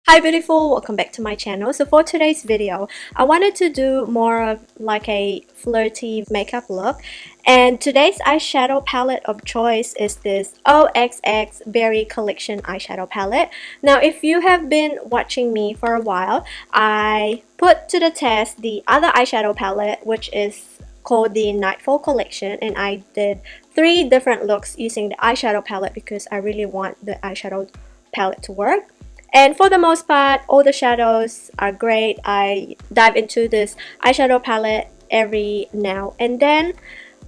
Hi beautiful, welcome back to my channel. So for today's video, I wanted to do more of like a flirty makeup look, and today's eyeshadow palette of choice is this OXX Berry Collection eyeshadow palette. Now if you have been watching me for a while, I put to the test the other eyeshadow palette, which is called the Nightfall Collection, and I did 3 different looks using the eyeshadow palette because I really want the eyeshadow palette to work. And for the most part, all the shadows are great. I dive into this eyeshadow palette every now and then.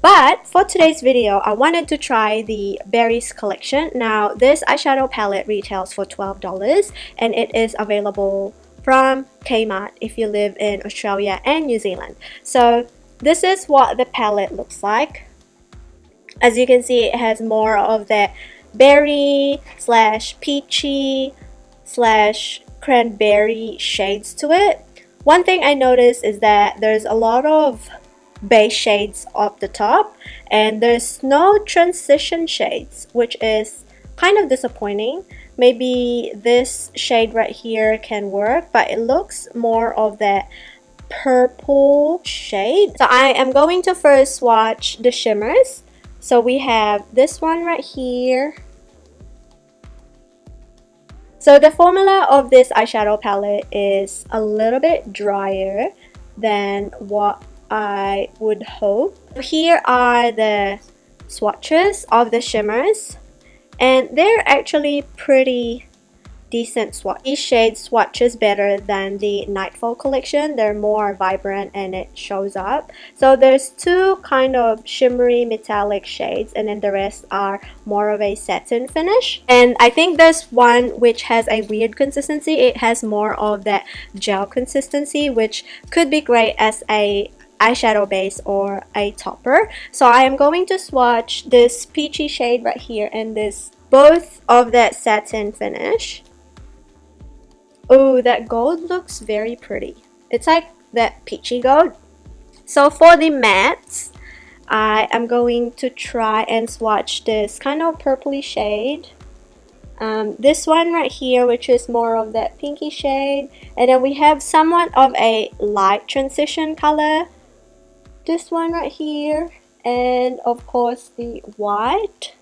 But for today's video, I wanted to try the Berries collection. Now, this eyeshadow palette retails for $12 and it is available from Kmart if you live in Australia and New Zealand. So this is what the palette looks like. As you can see, it has more of that berry / peachy / cranberry shades to it. One thing I noticed is that there's a lot of base shades up the top and there's no transition shades, which is kind of disappointing. Maybe this shade right here can work, but it looks more of that purple shade. So I am going to first swatch the shimmers. So we have this one right here. So the formula of this eyeshadow palette is a little bit drier than what I would hope. Here are the swatches of the shimmers, and they're actually pretty decent swatch. These shades swatches better than the Nightfall collection. They're more vibrant and it shows up. So there's 2 kind of shimmery metallic shades, and then the rest are more of a satin finish. And I think there's one which has a weird consistency. It has more of that gel consistency, which could be great as a eyeshadow base or a topper. So I am going to swatch this peachy shade right here and this, both of that satin finish. Oh, that gold looks very pretty. It's like that peachy gold. So for the mattes, I am going to try and swatch this kind of purpley shade. This one right here, which is more of that pinky shade. And then we have somewhat of a light transition color. This one right here. And of course the white.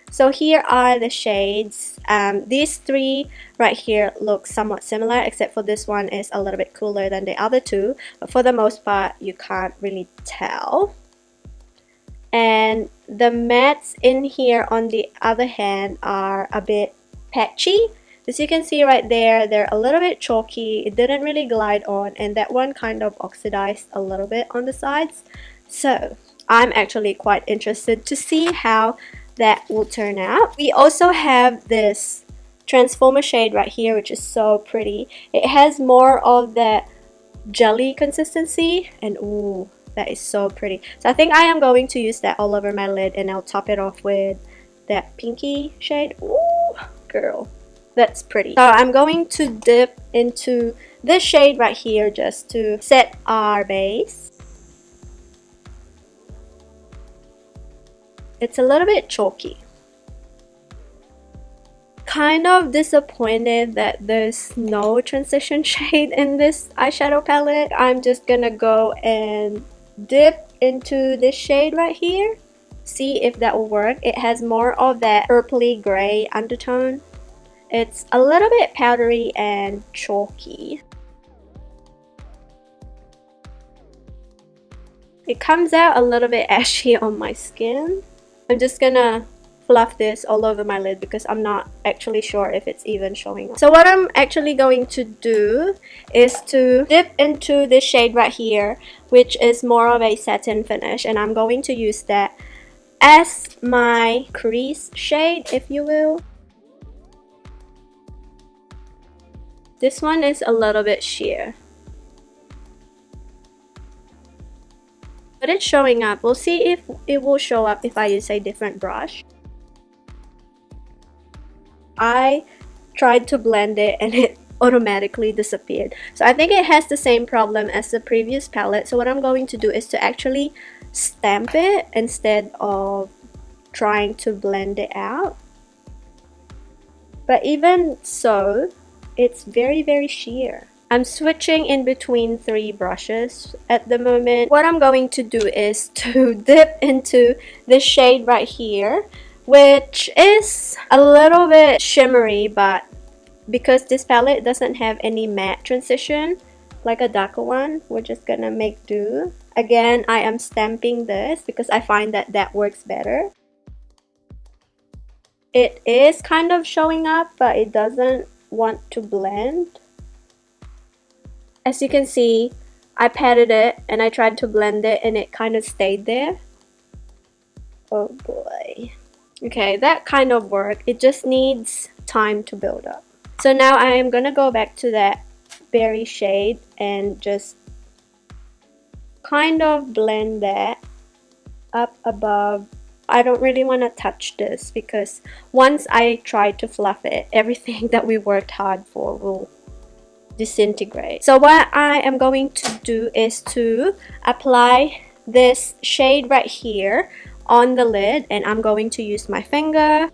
So here are the shades. These 3 right here look somewhat similar, except for this one is a little bit cooler than the other 2. But for the most part, you can't really tell. And the mattes in here, on the other hand, are a bit patchy. As you can see right there, they're a little bit chalky. It didn't really glide on, and that one kind of oxidized a little bit on the sides. So I'm actually quite interested to see how that will turn out. We also have this transformer shade right here, which is so pretty. It has more of that jelly consistency, and ooh, that is so pretty. So I think I am going to use that all over my lid, and I'll top it off with that pinky shade. Ooh, girl, that's pretty. So I'm going to dip into this shade right here just to set our base. It's a little bit chalky. Kind of disappointed that there's no transition shade in this eyeshadow palette. I'm just gonna go and dip into this shade right here. See if that will work. It has more of that purpley gray undertone. It's a little bit powdery and chalky. It comes out a little bit ashy on my skin. I'm just gonna fluff this all over my lid because I'm not actually sure if it's even showing up. So what I'm actually going to do is to dip into this shade right here, which is more of a satin finish, and I'm going to use that as my crease shade, if you will. This one is a little bit sheer, but it's showing up. We'll see if it will show up if I use a different brush. I tried to blend it and it automatically disappeared. So I think it has the same problem as the previous palette. So what I'm going to do is to actually stamp it instead of trying to blend it out. But even so, it's very sheer. I'm switching in between 3 brushes at the moment. What I'm going to do is to dip into this shade right here, which is a little bit shimmery, but because this palette doesn't have any matte transition like a darker one, we're just gonna make do. Again, I am stamping this because I find that that works better. It is kind of showing up, but it doesn't want to blend. As you can see, I patted it and I tried to blend it and it kind of stayed there. Oh boy. Okay, that kind of worked. It just needs time to build up. So now I am gonna go back to that berry shade and just kind of blend that up above. I don't really want to touch this because once I try to fluff it, everything that we worked hard for will disintegrate. So what I am going to do is to apply this shade right here on the lid, and I'm going to use my finger.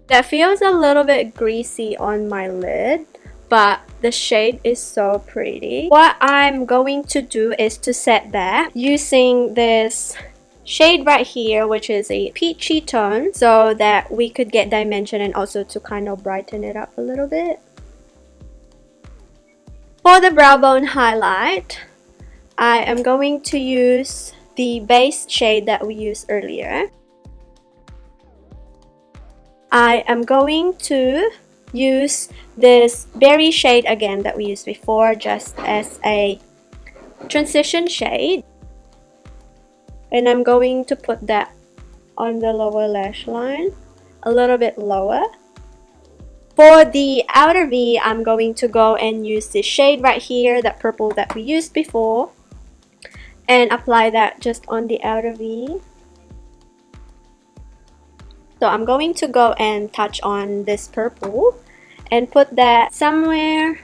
That feels a little bit greasy on my lid, but the shade is so pretty. What I'm going to do is to set that using this shade right here, which is a peachy tone, so that we could get dimension and also to kind of brighten it up a little bit. For the brow bone highlight, I am going to use the base shade that we used earlier. I am going to use this berry shade again that we used before, just as a transition shade. And I'm going to put that on the lower lash line, a little bit lower. For the outer V, I'm going to go and use this shade right here, that purple that we used before, and apply that just on the outer V. So I'm going to go and touch on this purple and put that somewhere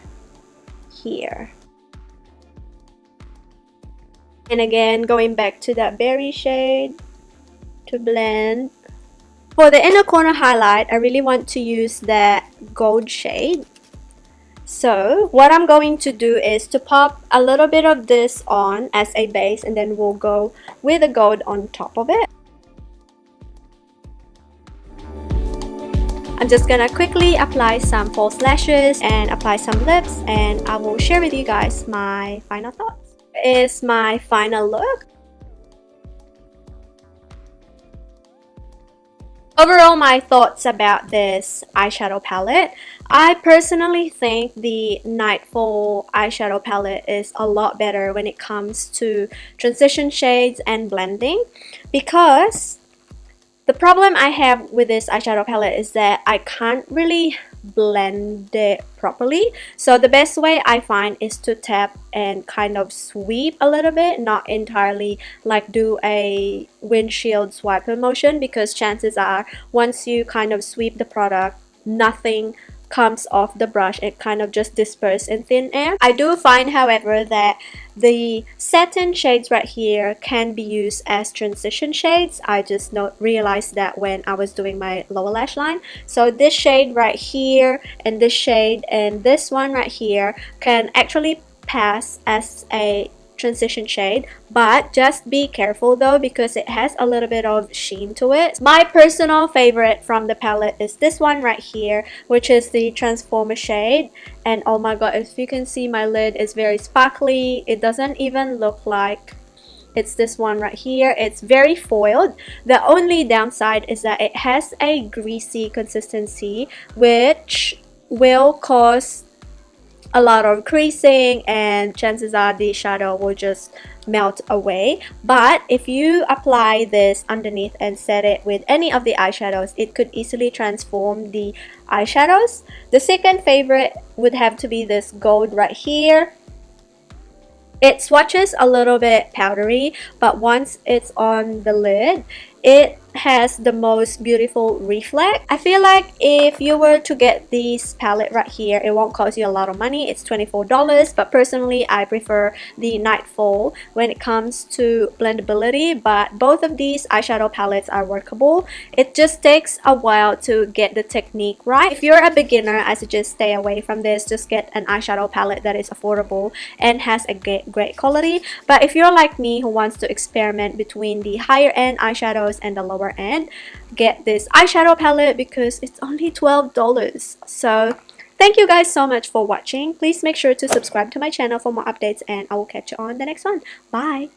here. And again, going back to that berry shade to blend. For the inner corner highlight, I really want to use that gold shade. So what I'm going to do is to pop a little bit of this on as a base, and then we'll go with the gold on top of it. I'm just gonna quickly apply some false lashes and apply some lips, and I will share with you guys my final thoughts. Is my final look. Overall, my thoughts about this eyeshadow palette. I personally think the Nightfall eyeshadow palette is a lot better when it comes to transition shades and blending, because the problem I have with this eyeshadow palette is that I can't really blend it properly. So the best way I find is to tap and kind of sweep a little bit, not entirely like do a windshield swiper motion, because chances are once you kind of sweep the product, nothing comes off the brush. It kind of just disperses in thin air. I do find, however, that the satin shades right here can be used as transition shades. I just realized that when I was doing my lower lash line. So this shade right here and this shade and this one right here can actually pass as a transition shade, but just be careful though, because it has a little bit of sheen to it. My personal favorite from the palette is this one right here, which is the Transformer shade. And oh my god, if you can see, my lid is very sparkly. It doesn't even look like it's this one right here. It's very foiled. The only downside is that it has a greasy consistency, which will cause a lot of creasing, and chances are the shadow will just melt away. But if you apply this underneath and set it with any of the eyeshadows, it could easily transform the eyeshadows. The second favorite would have to be this gold right here. It swatches a little bit powdery, but once it's on the lid, It has the most beautiful reflect. I feel like if you were to get this palette right here, it won't cost you a lot of money. It's $24, but personally I prefer the Nightfall when it comes to blendability. But both of these eyeshadow palettes are workable. It just takes a while to get the technique right. If you're a beginner, I suggest stay away from this. Just get an eyeshadow palette that is affordable and has a great quality. But if you're like me who wants to experiment between the higher end eyeshadows and the lower end, get this eyeshadow palette because it's only $12. So thank you guys so much for watching. Please make sure to subscribe to my channel for more updates, and I will catch you on the next one. Bye.